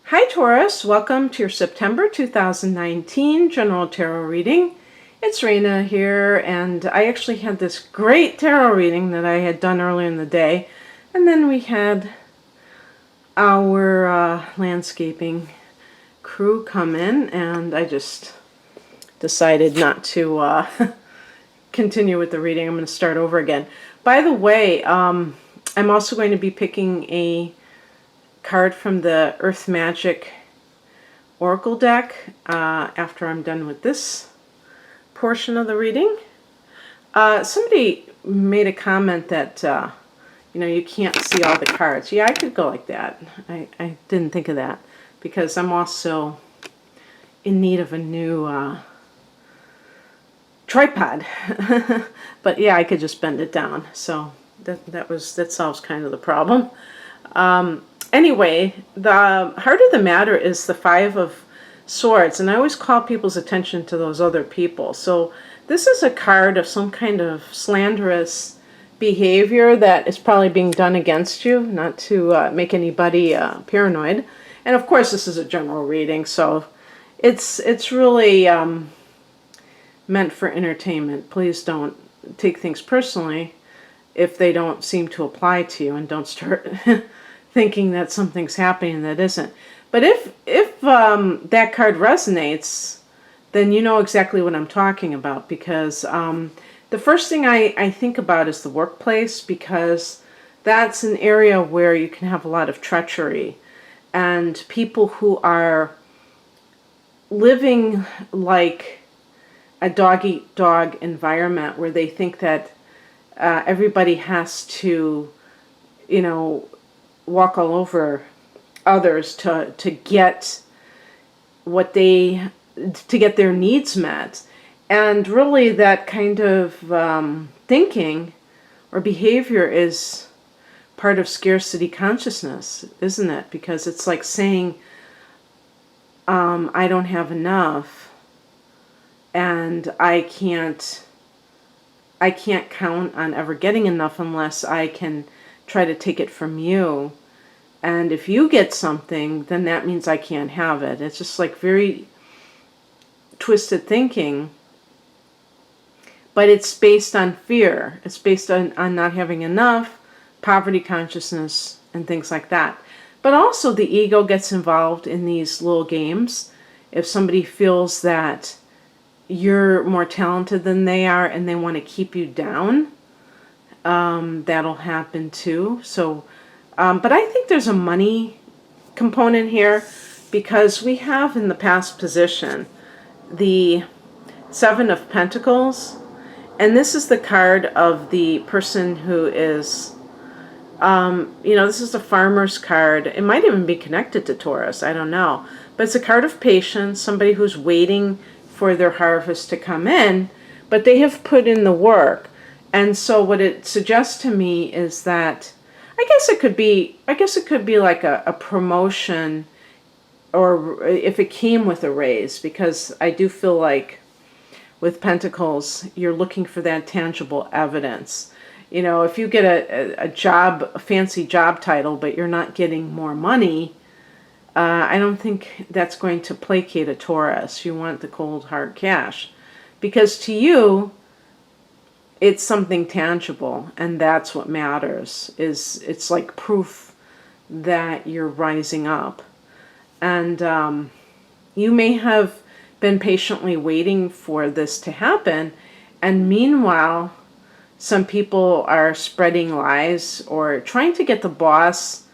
Hi Taurus, welcome to your September 2019 General Tarot reading. It's Raina here, and I actually had this great tarot reading that I had done earlier in the day, and then we had our landscaping crew come in, and I just decided not to continue with the reading. I'm going to start over again. By the way, I'm also going to be picking a card from the Earth Magic Oracle deck after I'm done with this portion of the reading. Somebody made a comment that you can't see all the cards. Yeah, I could go like that. I didn't think of that because I'm also in need of a new tripod. But yeah, I could just bend it down. So that solves kind of the problem. Anyway, the heart of the matter is the Five of Swords, and I always call people's attention to those other people. So this is a card of some kind of slanderous behavior that is probably being done against you, not to make anybody paranoid. And of course, this is a general reading, so it's really meant for entertainment. Please don't take things personally if they don't seem to apply to you, and don't start thinking that something's happening that isn't. But if that card resonates, then you know exactly what I'm talking about, because the first thing I think about is the workplace, because that's an area where you can have a lot of treachery and people who are living like a dog-eat-dog environment where they think that everybody has to, walk all over others to get to get their needs met. And really that kind of thinking or behavior is part of scarcity consciousness, isn't it? Because it's like saying, I don't have enough, and I can't count on ever getting enough unless I can try to take it from you. And if you get something, then that means I can't have it. It's just like very twisted thinking. But it's based on fear. It's based on not having enough, poverty consciousness, and things like that. But also the ego gets involved in these little games. If somebody feels that you're more talented than they are and they want to keep you down, that'll happen too. So, but I think there's a money component here, because we have in the past position the Seven of Pentacles, and this is the card of the person who is, this is the farmer's card. It might even be connected to Taurus, I don't know. But it's a card of patience, somebody who's waiting for their harvest to come in, but they have put in the work. And so what it suggests to me is that I guess it could be like a promotion, or if it came with a raise, because I do feel like with Pentacles, you're looking for that tangible evidence. If you get a fancy job title, but you're not getting more money, I don't think that's going to placate a Taurus. You want the cold hard cash, because to you, it's something tangible, and that's what matters. It's like proof that you're rising up. And you may have been patiently waiting for this to happen, and meanwhile some people are spreading lies or trying to get the boss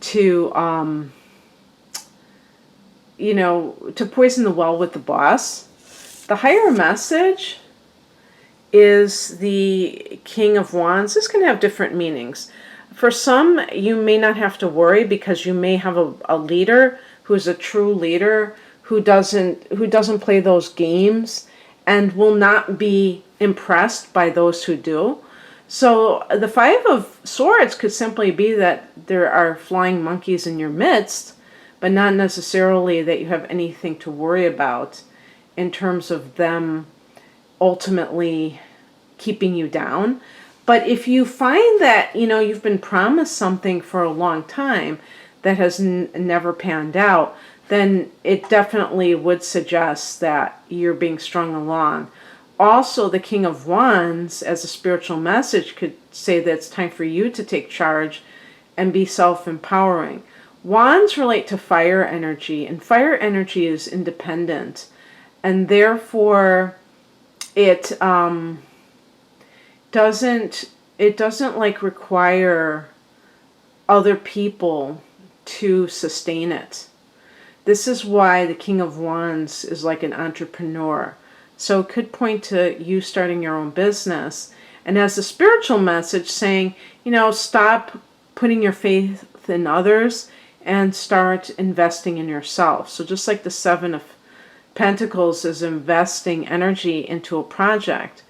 to to poison the well with the boss. The higher message is the King of Wands. This can have different meanings. For some, you may not have to worry, because you may have a leader who's a true leader, who doesn't play those games and will not be impressed by those who do. So the Five of Swords could simply be that there are flying monkeys in your midst, but not necessarily that you have anything to worry about in terms of them ultimately keeping you down. But if you find that, you've been promised something for a long time, that has never panned out, then it definitely would suggest that you're being strung along. Also, the King of Wands, as a spiritual message, could say that it's time for you to take charge and be self-empowering. Wands relate to fire energy, and fire energy is independent, and therefore it doesn't like require other people to sustain it. This is why the King of Wands is like an entrepreneur. So it could point to you starting your own business. And as a spiritual message saying, stop putting your faith in others and start investing in yourself. So just like the Seven of Pentacles is investing energy into a project,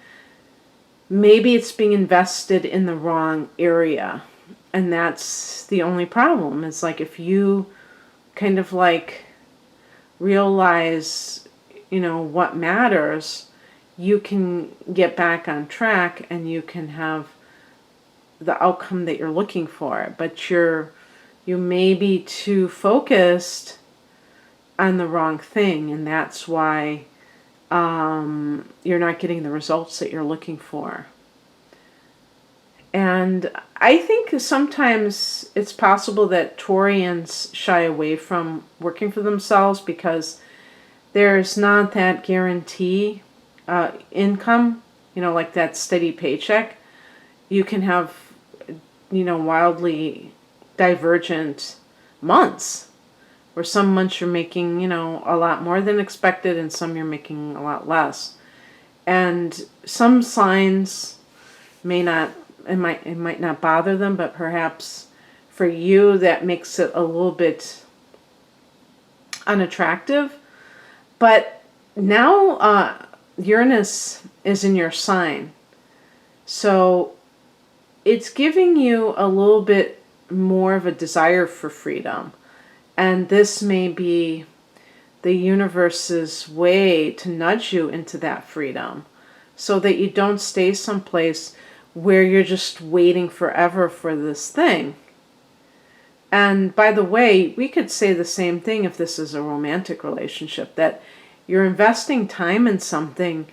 maybe it's being invested in the wrong area. And that's the only problem. It's like if you kind of like realize, what matters, you can get back on track and you can have the outcome that you're looking for. But you may be too focused on the wrong thing, and that's why you're not getting the results that you're looking for. And I think sometimes it's possible that Taurians shy away from working for themselves because there's not that guarantee income, like that steady paycheck. You can have, wildly divergent months where some months you're making, a lot more than expected and some you're making a lot less. And some signs it might not bother them, but perhaps for you that makes it a little bit unattractive. But now Uranus is in your sign. So it's giving you a little bit more of a desire for freedom. And this may be the universe's way to nudge you into that freedom so that you don't stay someplace where you're just waiting forever for this thing. And by the way, we could say the same thing if this is a romantic relationship, that you're investing time in something,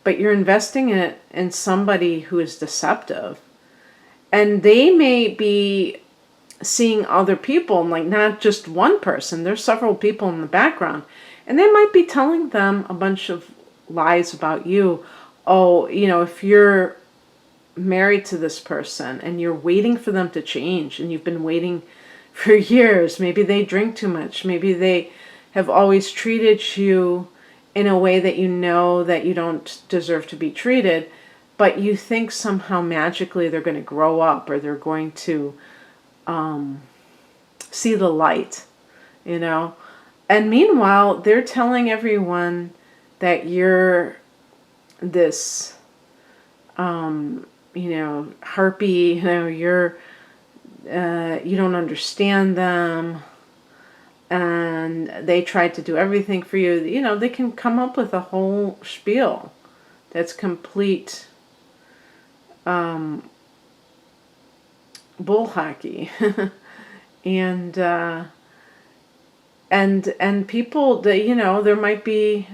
but you're investing it in somebody who is deceptive. And they may be seeing other people, like not just one person. There's several people in the background. And they might be telling them a bunch of lies about you. Oh, if you're married to this person and you're waiting for them to change and you've been waiting for years, maybe they drink too much, maybe they have always treated you in a way that that you don't deserve to be treated, but you think somehow magically they're going to grow up or they're going to see the light, and meanwhile they're telling everyone that you're this harpy, you're you don't understand them, and they tried to do everything for you. They can come up with a whole spiel that's complete bull hockey. and people that there might be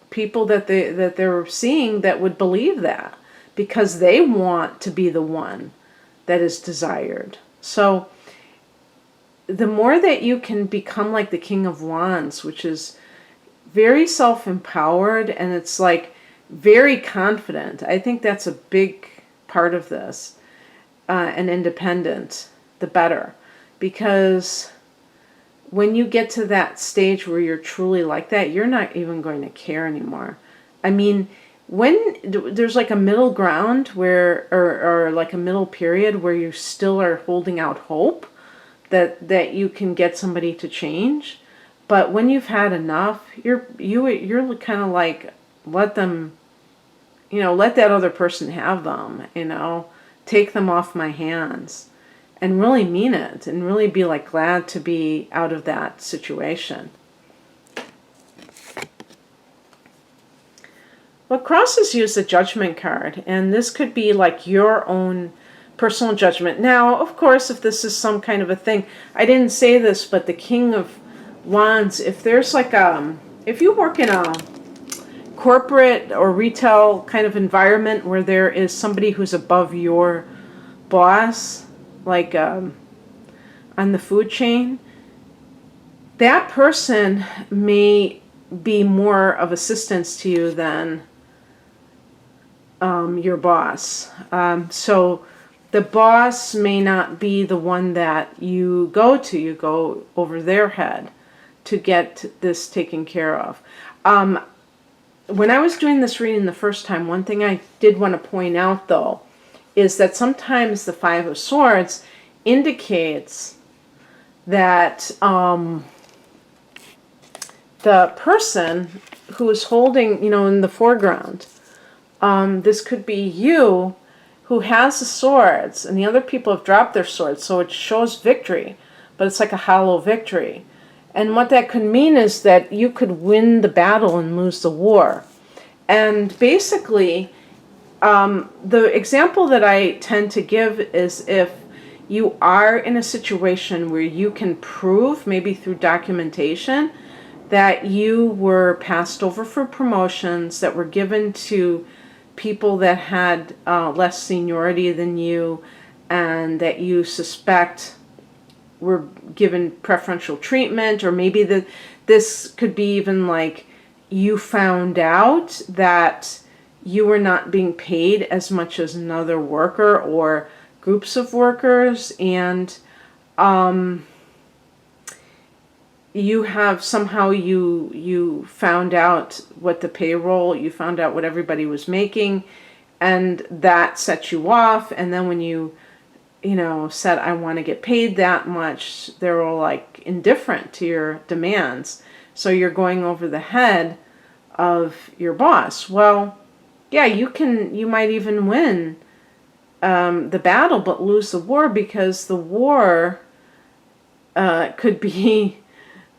people that they're seeing that would believe that, because they want to be the one that is desired. So the more that you can become like the King of Wands, which is very self-empowered and it's like very confident. I think that's a big part of this, and independent, the better. Because when you get to that stage where you're truly like that, you're not even going to care anymore. I mean, when there's like a middle ground where, or like a middle period where you still are holding out hope that you can get somebody to change, but when you've had enough, you're kind of like, let them, let that other person have them, take them off my hands, and really mean it, and really be like glad to be out of that situation. What crosses you is the Judgment card, and this could be like your own personal judgment. Now, of course, if this is some kind of a thing, I didn't say this, but the King of Wands, if there's like if you work in a corporate or retail kind of environment where there is somebody who's above your boss, like on the food chain, that person may be more of assistance to you than your boss. So the boss may not be the one that you go to. You go over their head to get this taken care of. When I was doing this reading the first time, one thing I did want to point out, though, is that sometimes the Five of Swords indicates that the person who is holding, in the foreground, this could be you who has the swords, and the other people have dropped their swords, so it shows victory, but it's like a hollow victory. And what that could mean is that you could win the battle and lose the war. And basically, the example that I tend to give is if you are in a situation where you can prove, maybe through documentation, that you were passed over for promotions that were given to people that had less seniority than you, and that you suspect were given preferential treatment, or maybe this could be even like you found out that you were not being paid as much as another worker or groups of workers, and you have somehow you found out what the payroll, you found out what everybody was making, and that set you off. And then when you said, I want to get paid that much, they were like indifferent to your demands. So you're going over the head of your boss. Well, yeah, you might even win the battle, but lose the war, because the war could be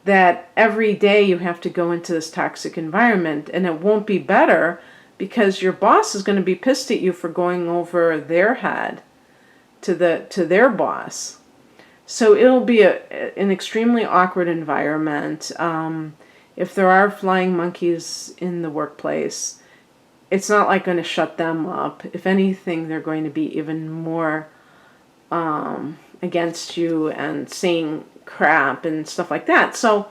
that every day you have to go into this toxic environment, and it won't be better because your boss is going to be pissed at you for going over their head to their boss. So it'll be an extremely awkward environment. If there are flying monkeys in the workplace, it's not like going to shut them up. If anything, they're going to be even more against you and saying crap and stuff like that. So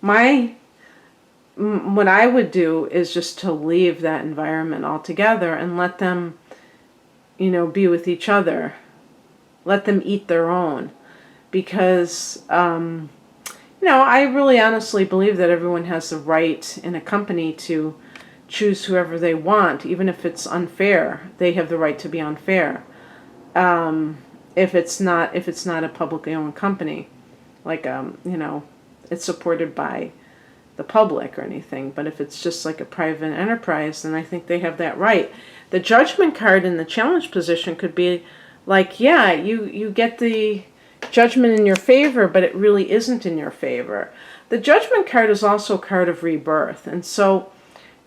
what I would do is just to leave that environment altogether and let them, be with each other. Let them eat their own. Because, I really honestly believe that everyone has the right in a company to choose whoever they want, even if it's unfair. They have the right to be unfair. If it's not a publicly owned company, like it's supported by the public or anything. But if it's just like a private enterprise, then I think they have that right. The Judgment card in the challenge position could be like, yeah, you get the judgment in your favor, but it really isn't in your favor. The Judgment card is also a card of rebirth, and so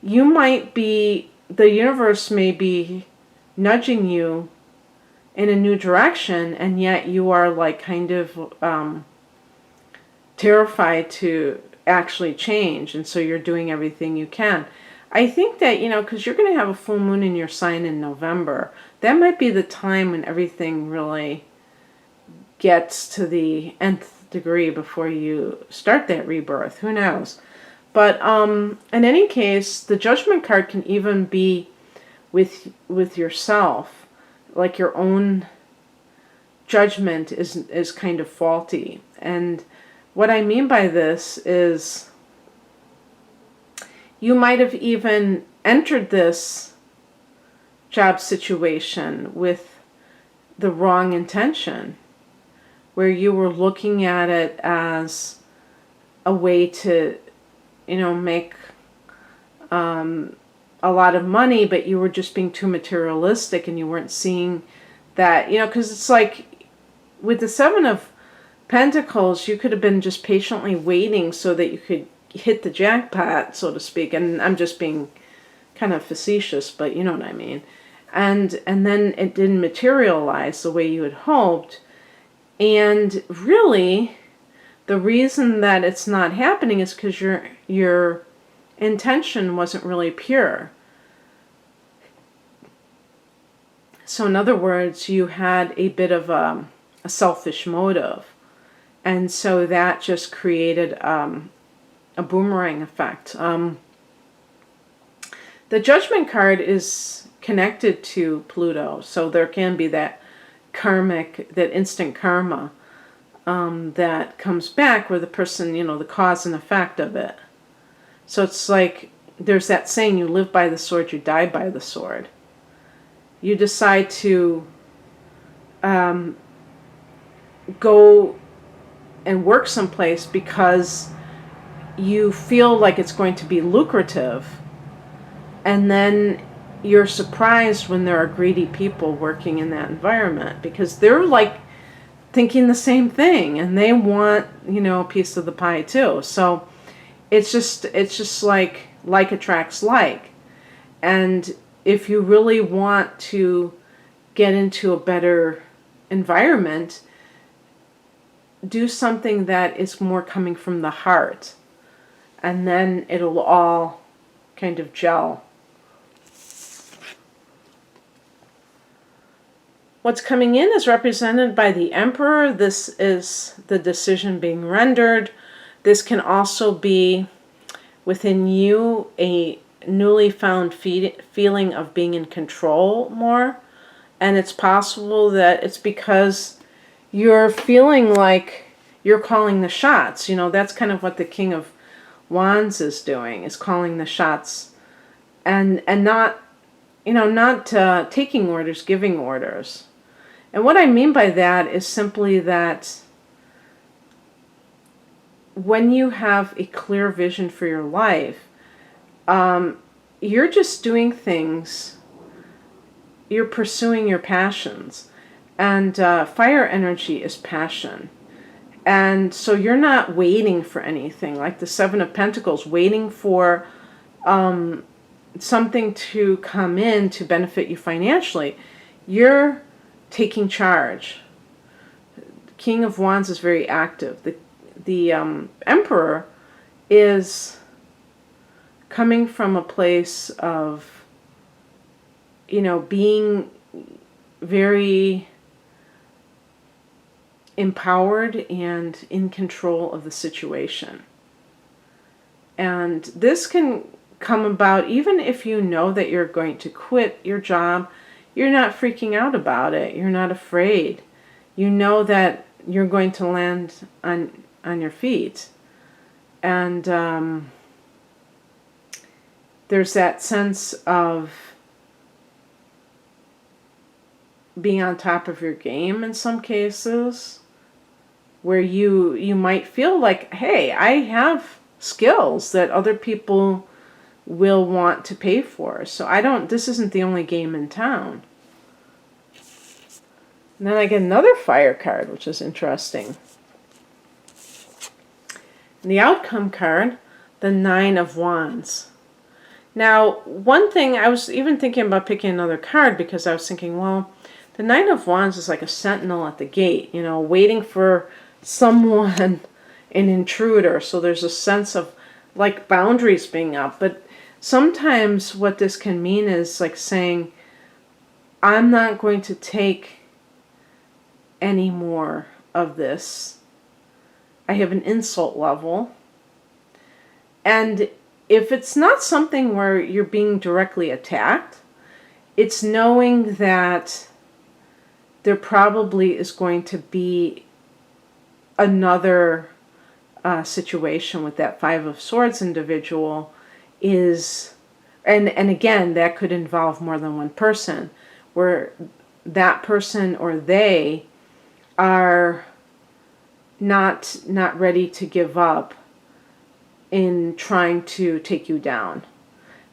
the universe may be nudging you in a new direction, and yet you are like kind of terrified to actually change, and so you're doing everything you can. I think that, because you're going to have a full moon in your sign in November, that might be the time when everything really gets to the nth degree before you start that rebirth. Who knows? But in any case, the Judgment card can even be with yourself, like your own judgment is kind of faulty. And what I mean by this is you might have even entered this job situation with the wrong intention, where you were looking at it as a way to, make a lot of money, but you were just being too materialistic, and you weren't seeing that, because it's like with the Seven of Pentacles, you could have been just patiently waiting so that you could hit the jackpot, so to speak. And I'm just being kind of facetious, but you know what I mean. and then it didn't materialize the way you had hoped. And really, the reason that it's not happening is because your intention wasn't really pure. So in other words, you had a bit of a selfish motive. And so that just created a boomerang effect. The Judgment card is connected to Pluto. So there can be that instant karma that comes back where the person, the cause and effect of it. So it's like there's that saying, you live by the sword, you die by the sword. You decide to go and work someplace because you feel like it's going to be lucrative, and then you're surprised when there are greedy people working in that environment because they're like thinking the same thing and they want, a piece of the pie too. So it's just like attracts like. And if you really want to get into a better environment, do something that is more coming from the heart, and then it'll all kind of gel. What's coming in is represented by the Emperor. This is the decision being rendered. This can also be within you a newly found feeling of being in control more. And it's possible that it's because you're feeling like you're calling the shots. That's kind of what the King of Wands is doing, is calling the shots, and not, not taking orders, giving orders. And what I mean by that is simply that when you have a clear vision for your life, you're just doing things, you're pursuing your passions. And fire energy is passion. And so you're not waiting for anything, like the Seven of Pentacles, waiting for something to come in to benefit you financially. You're taking charge. King of Wands is very active. The Emperor is coming from a place of, being very empowered and in control of the situation. And this can come about even if you know that you're going to quit your job. You're not freaking out about it. You're not afraid. You know that you're going to land on your feet. And there's that sense of being on top of your game in some cases, where you might feel like, hey, I have skills that other people will want to pay for. So this isn't the only game in town. And then I get another fire card, which is interesting. And the outcome card, the Nine of Wands. Now, one thing, I was even thinking about picking another card because I was thinking, well, the Nine of Wands is like a sentinel at the gate, waiting for someone, an intruder. So there's a sense of like boundaries being up. But sometimes what this can mean is like saying, I'm not going to take any more of this. I have an insult level. And if it's not something where you're being directly attacked, it's knowing that there probably is going to be another situation with that Five of Swords individual is, and again, that could involve more than one person, where that person or they are not ready to give up in trying to take you down.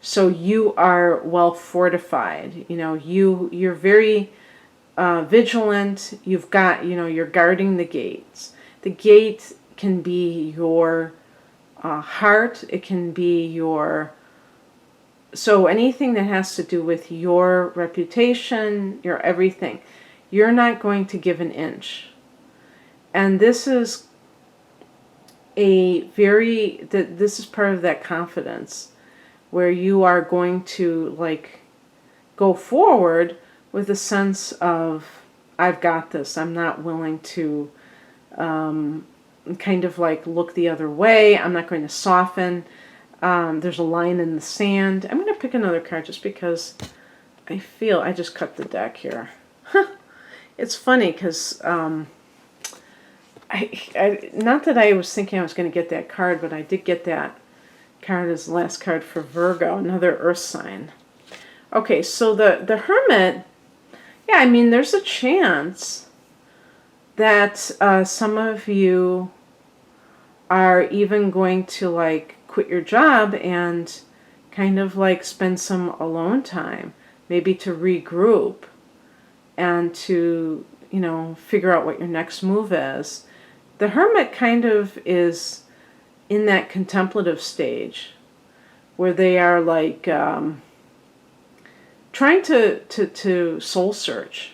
So you are well fortified. You're very vigilant. You've got, you're guarding the gates. The gate can be your heart. It can be your So anything that has to do with your reputation, your everything, you're not going to give an inch. And this is this is part of that confidence where you are going to like go forward with a sense of, I've got this. I'm not willing to kind of like look the other way. I'm not going to soften. There's a line in the sand. I'm going to pick another card just because I feel I just cut the deck here. It's funny because not that I was thinking I was going to get that card, but I did get that card as the last card for Virgo, another earth sign. Okay, so the Hermit, yeah, I mean, there's a chance that some of you are even going to like quit your job and kind of like spend some alone time, maybe to regroup and to, you know, figure out what your next move is. The Hermit kind of is in that contemplative stage where they are like trying to soul search.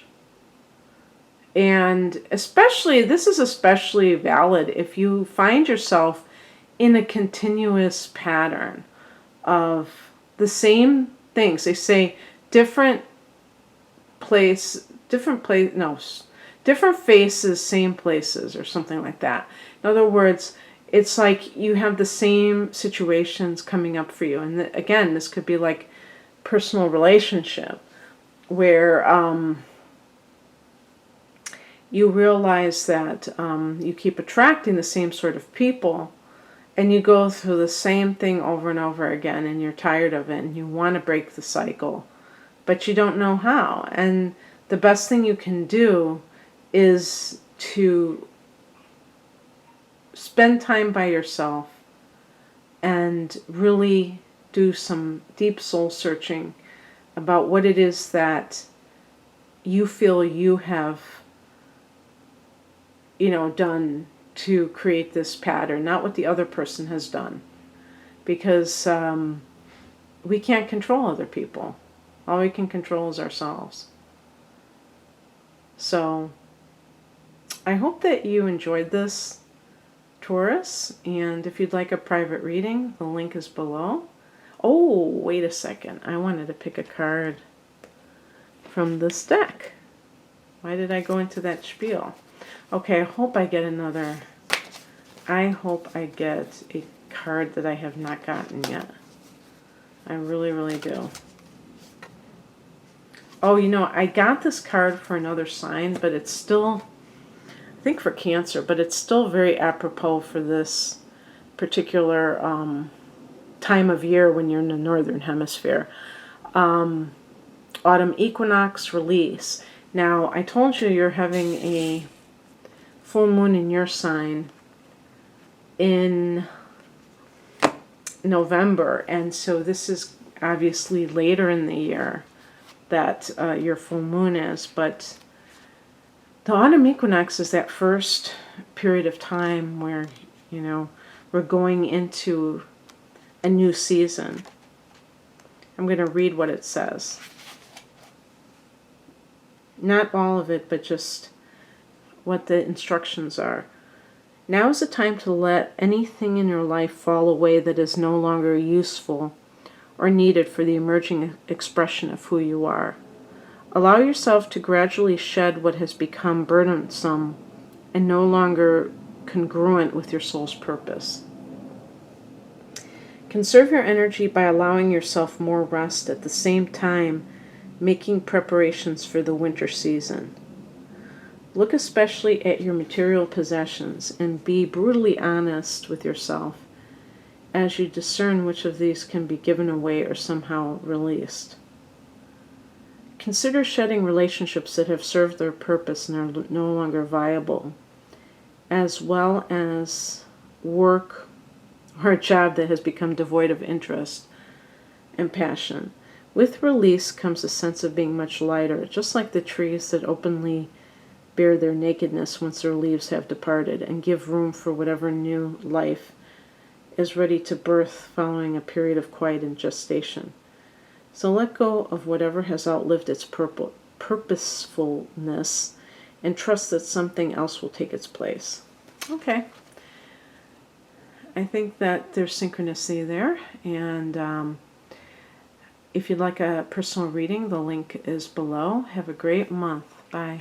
And especially, this is especially valid if you find yourself in a continuous pattern of the same things. They say different faces, same places, or something like that. In other words, it's like you have the same situations coming up for you. And again, this could be like personal relationship where you realize that you keep attracting the same sort of people, and you go through the same thing over and over again, and you're tired of it, and you want to break the cycle, but you don't know how. And the best thing you can do is to spend time by yourself and really do some deep soul searching about what it is that you feel you have, you know, done to create this pattern, not what the other person has done. Because we can't control other people. All we can control is ourselves. So I hope that you enjoyed this, Taurus. And if you'd like a private reading, the link is below. Oh, wait a second. I wanted to pick a card from this deck. Why did I go into that spiel? Okay, I hope I get a card that I have not gotten yet. I really, really do. Oh, you know, I got this card for another sign, but it's still, I think for Cancer, but it's still very apropos for this particular time of year when you're in the Northern Hemisphere. Autumn equinox release. Now, I told you you're having a full moon in your sign in November, and so this is obviously later in the year that your full moon is, but the autumn equinox is that first period of time where, you know, we're going into a new season. I'm going to read what it says. Not all of it, but just what the instructions are. Now is the time to let anything in your life fall away that is no longer useful or needed for the emerging expression of who you are. Allow yourself to gradually shed what has become burdensome and no longer congruent with your soul's purpose. Conserve your energy by allowing yourself more rest at the same time making preparations for the winter season. Look especially at your material possessions and be brutally honest with yourself as you discern which of these can be given away or somehow released. Consider shedding relationships that have served their purpose and are no longer viable, as well as work or a job that has become devoid of interest and passion. With release comes a sense of being much lighter, just like the trees that openly bear their nakedness once their leaves have departed, and give room for whatever new life is ready to birth following a period of quiet and gestation. So let go of whatever has outlived its purposefulness and trust that something else will take its place. Okay. I think that there's synchronicity there. And if you'd like a personal reading, the link is below. Have a great month. Bye.